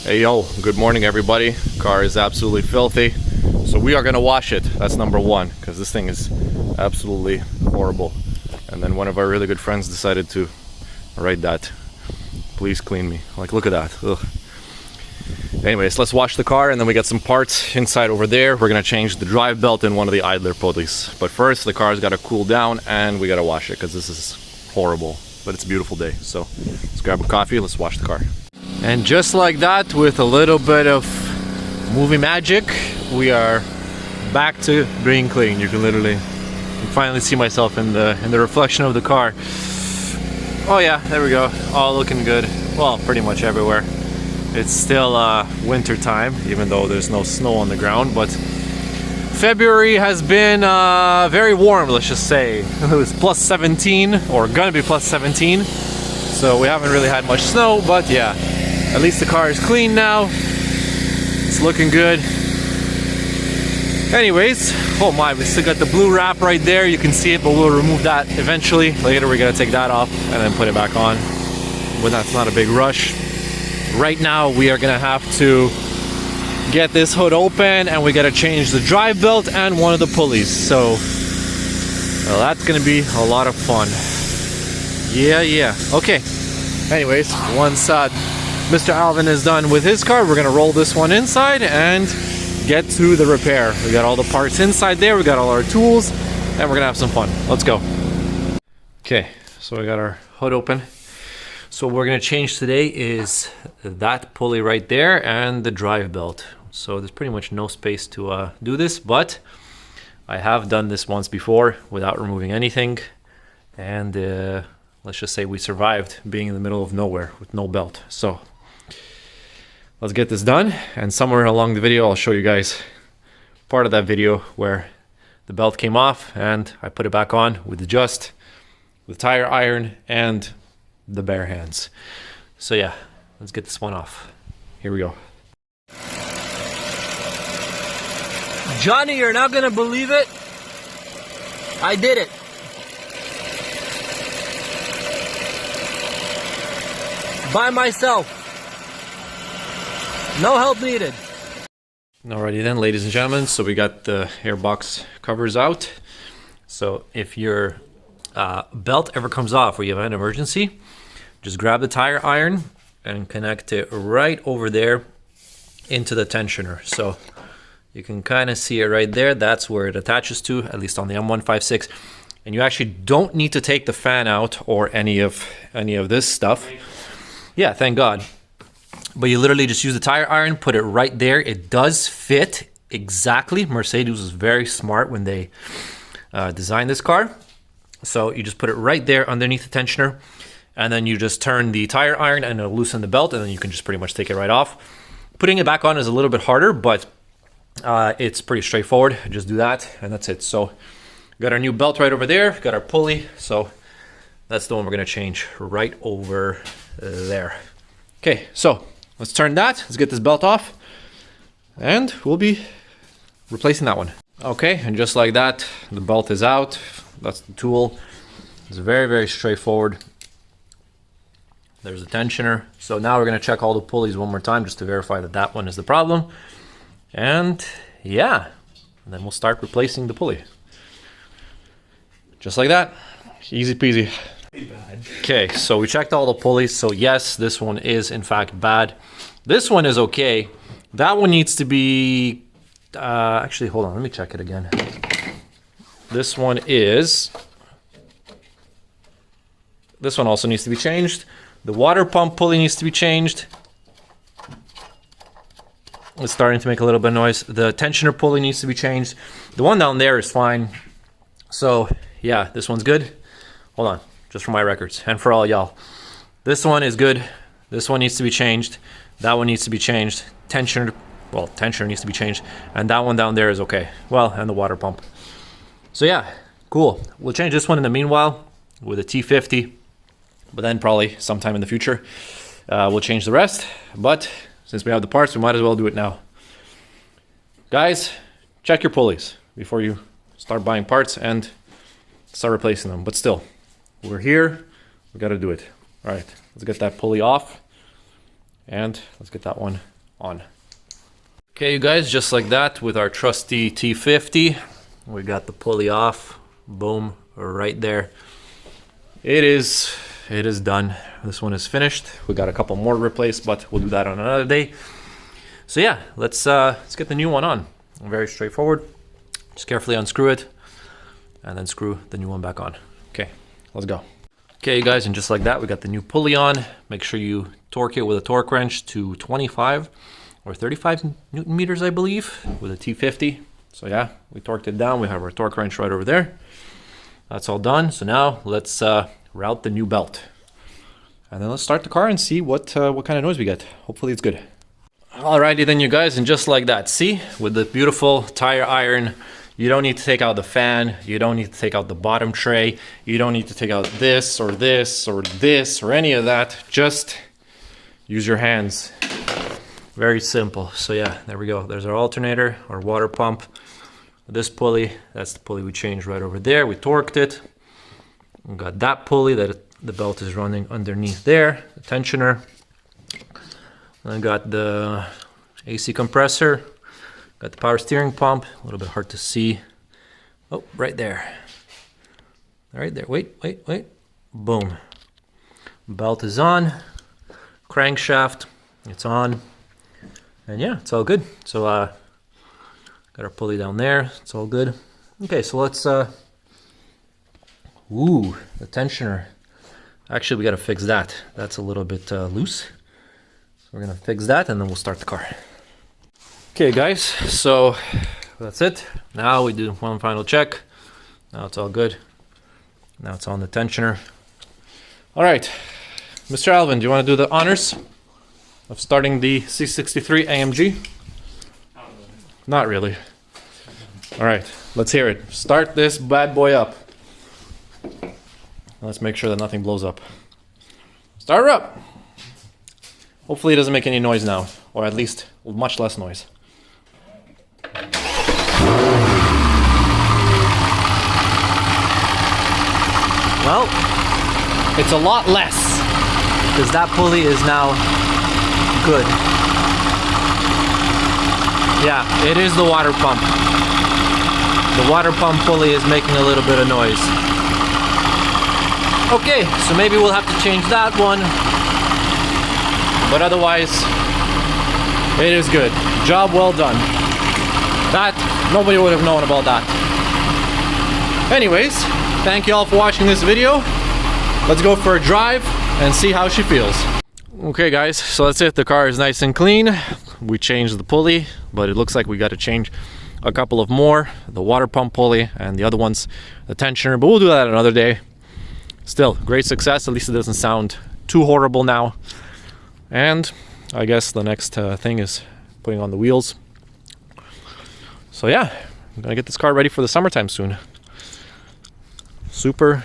Hey yo, good morning everybody. Car is absolutely filthy, so we are gonna wash it. That's number one, because this thing is absolutely horrible. And then one of our really good friends decided to write that, please clean me. Like, look at that. Ugh. Anyways, let's wash the car, and then we got some parts inside over there. We're gonna change the drive belt and one of the idler pulleys. But first, the car's gotta cool down and we gotta wash it, because this is horrible. But it's a beautiful day, so let's grab a coffee, let's wash the car. And just like that, with a little bit of movie magic, we are back to being clean. You can literally finally see myself in the reflection of the car. Oh yeah, there we go, all looking good. Well, pretty much everywhere. It's still winter time, even though there's no snow on the ground, but February has been very warm, let's just say. It was plus 17, or gonna be plus 17, so we haven't really had much snow, but yeah, at least the car is clean now. It's looking good. Anyways, oh my, we still got the blue wrap right there. You can see it, but we'll remove that eventually. Later we're gonna take that off and then put it back on, but that's not a big rush. Right now we are gonna have to get this hood open, and we gotta change the drive belt and one of the pulleys. So well, that's gonna be a lot of fun. Yeah. Okay. Anyways, once Mr. Alvin is done with his car, we're gonna roll this one inside and get to the repair. We got all the parts inside there, we got all our tools, and we're gonna have some fun. Let's go. Okay, so we got our hood open. So what we're gonna change today is that pulley right there and the drive belt. So there's pretty much no space to do this, but I have done this once before without removing anything, and let's just say we survived being in the middle of nowhere with no belt. So let's get this done, and somewhere along the video I'll show you guys part of that video where the belt came off and I put it back on with the tire iron and the bare hands. So yeah, let's get this one off. Here we go. Johnny, you're not gonna believe it. I did it. By myself. No help needed. Alrighty then, ladies and gentlemen, so we got the airbox covers out. So if your belt ever comes off or you have an emergency, just grab the tire iron and connect it right over there into the tensioner. So you can kind of see it right there. That's where it attaches to, at least on the M156. And you actually don't need to take the fan out or any of this stuff. Yeah, thank God. But you literally just use the tire iron, put it right there. It does fit exactly. Mercedes was very smart when they designed this car. So you just put it right there underneath the tensioner, and then you just turn the tire iron and it'll loosen the belt, and then you can just pretty much take it right off. Putting it back on is a little bit harder, but it's pretty straightforward. Just do that and that's it. So got our new belt right over there, got our pulley, so that's the one we're gonna change right over there. Okay, so let's turn that, let's get this belt off, and we'll be replacing that one. Okay, and just like that, the belt is out. That's the tool. It's very straightforward. There's the tensioner. So now we're gonna check all the pulleys one more time just to verify that that one is the problem. And yeah, and then we'll start replacing the pulley. Just like that, easy peasy. Okay, so we checked all the pulleys. So yes, this one is in fact bad. This one is okay. That one needs to be, actually, hold on, let me check it again. This one also needs to be changed. The water pump pulley needs to be changed. It's starting to make a little bit of noise. The tensioner pulley needs to be changed. The one down there is fine. So yeah, this one's good. Hold on, just for my records and for all y'all. This one is good. This one needs to be changed. That one needs to be changed. Tensioner needs to be changed. And that one down there is okay. Well, and the water pump. So yeah, cool. We'll change this one in the meanwhile with a T50, but then probably sometime in the future we'll change the rest. But since we have the parts, we might as well do it now. Guys, check your pulleys before you start buying parts and start replacing them. But still, we're here, we got to do it. All right, let's get that pulley off, and let's get that one on. Okay, you guys, just like that with our trusty T50, we got the pulley off. Boom, right there. It is done. This one is finished. We got a couple more to replace, but we'll do that on another day. So yeah, let's get the new one on. Very straightforward. Just carefully unscrew it and then screw the new one back on. Okay, let's go. Okay, you guys, and just like that, we got the new pulley on. Make sure you torque it with a torque wrench to 25 or 35 Newton meters, I believe, with a T50. So yeah, we torqued it down. We have our torque wrench right over there. That's all done. So now let's route the new belt. And then let's start the car and see what kind of noise we get. Hopefully it's good. Alrighty then, you guys, and just like that, see, with the beautiful tire iron, you don't need to take out the fan, you don't need to take out the bottom tray, you don't need to take out this or this or this or any of that. Just use your hands. Very simple. So yeah, there we go. There's our alternator, our water pump. This pulley, that's the pulley we changed right over there. We torqued it. We got that pulley that the belt is running underneath there, the tensioner. And I got the AC compressor, got the power steering pump, a little bit hard to see. Oh, right there. Right there, wait. Boom. Belt is on, crankshaft, it's on. And yeah, it's all good. So got our pulley down there, it's all good. Okay, so let's, the tensioner. Actually, we gotta fix that. That's a little bit loose. We're gonna fix that and then we'll start the car. Okay guys, so that's it. Now we do one final check. Now it's all good. Now it's on the tensioner. All right, Mr. Alvin, do you wanna do the honors of starting the C63 AMG? Not really. All right, let's hear it. Start this bad boy up. Let's make sure that nothing blows up. Start her up. Hopefully it doesn't make any noise now, or at least much less noise. Well, it's a lot less, because that pulley is now good. Yeah, it is the water pump. The water pump pulley is making a little bit of noise. Okay, so maybe we'll have to change that one. But otherwise, it is good. Job well done. That, nobody would have known about that. Anyways, thank you all for watching this video. Let's go for a drive and see how she feels. Okay guys, so that's it. The car is nice and clean. We changed the pulley, but it looks like we got to change a couple of more. The water pump pulley and the other one's the tensioner, but we'll do that another day. Still, great success. At least it doesn't sound too horrible now. And I guess the next thing is putting on the wheels. So yeah, I'm gonna get this car ready for the summertime soon. Super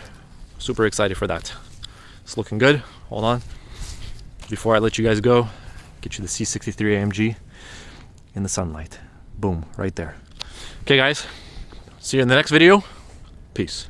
excited for that. It's looking good. Hold on. Before I let you guys go, get you the C63 AMG in the sunlight. Boom, right there. Okay guys, see you in the next video. Peace.